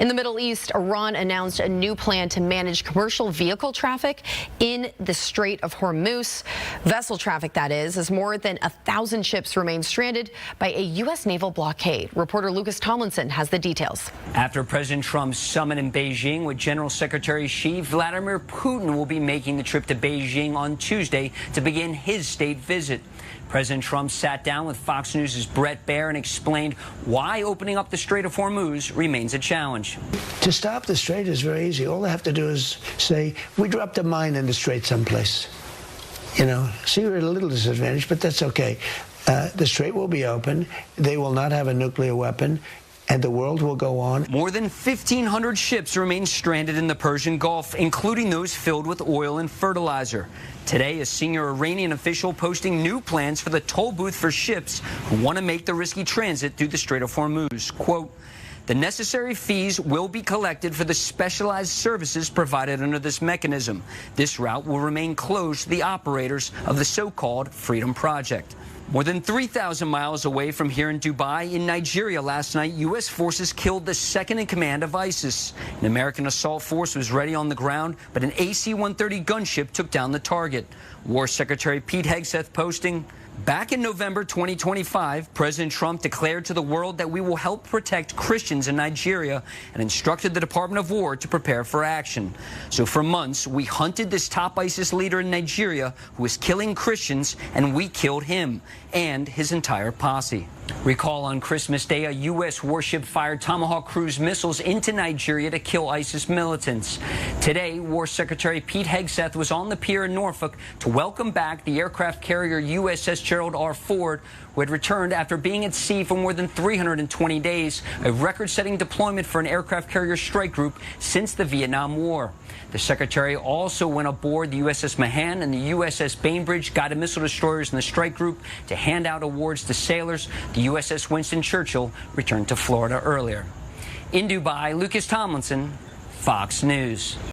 In the Middle East, Iran announced a new plan to manage commercial vehicle traffic in the Strait of Hormuz. Vessel traffic, that is, as more than 1,000 ships remain stranded by a U.S. naval blockade. Reporter Lucas Tomlinson has the details. After President Trump's summit in Beijing with General Secretary Xi, Vladimir Putin will be making the trip to Beijing on Tuesday to begin his state visit. President Trump sat down with Fox News' Brett Baer and explained why opening up the Strait of Hormuz remains a challenge. To stop the strait is very easy. All they have to do is say, we dropped a mine in the strait someplace. You know, so you're at a little disadvantage, but that's okay. The strait will be open. They will not have a nuclear weapon, and the world will go on. More than 1,500 ships remain stranded in the Persian Gulf, including those filled with oil and fertilizer. Today, a senior Iranian official posting new plans for the toll booth for ships who want to make the risky transit through the Strait of Hormuz. Quote, the necessary fees will be collected for the specialized services provided under this mechanism. This route will remain closed to the operators of the so-called Freedom Project. More than 3,000 miles away from here in Dubai, in Nigeria last night, U.S. forces killed the second-in-command of ISIS. An American assault force was ready on the ground, but an AC-130 gunship took down the target. War Secretary Pete Hegseth posting, back in November 2025, President Trump declared to the world that we will help protect Christians in Nigeria and instructed the Department of War to prepare for action. So for months, we hunted this top ISIS leader in Nigeria who was killing Christians, and we killed him and his entire posse. Recall on Christmas Day, a U.S. warship fired Tomahawk cruise missiles into Nigeria to kill ISIS militants. Today, War Secretary Pete Hegseth was on the pier in Norfolk to welcome back the aircraft carrier USS Gerald R. who had returned after being at sea for more than 320 days, a record-setting deployment for an aircraft carrier strike group since the Vietnam War. The Secretary also went aboard the USS Mahan and the USS Bainbridge, guided missile destroyers in the strike group, to hand out awards to sailors. The USS Winston Churchill returned to Florida earlier. In Dubai, Lucas Tomlinson, Fox News.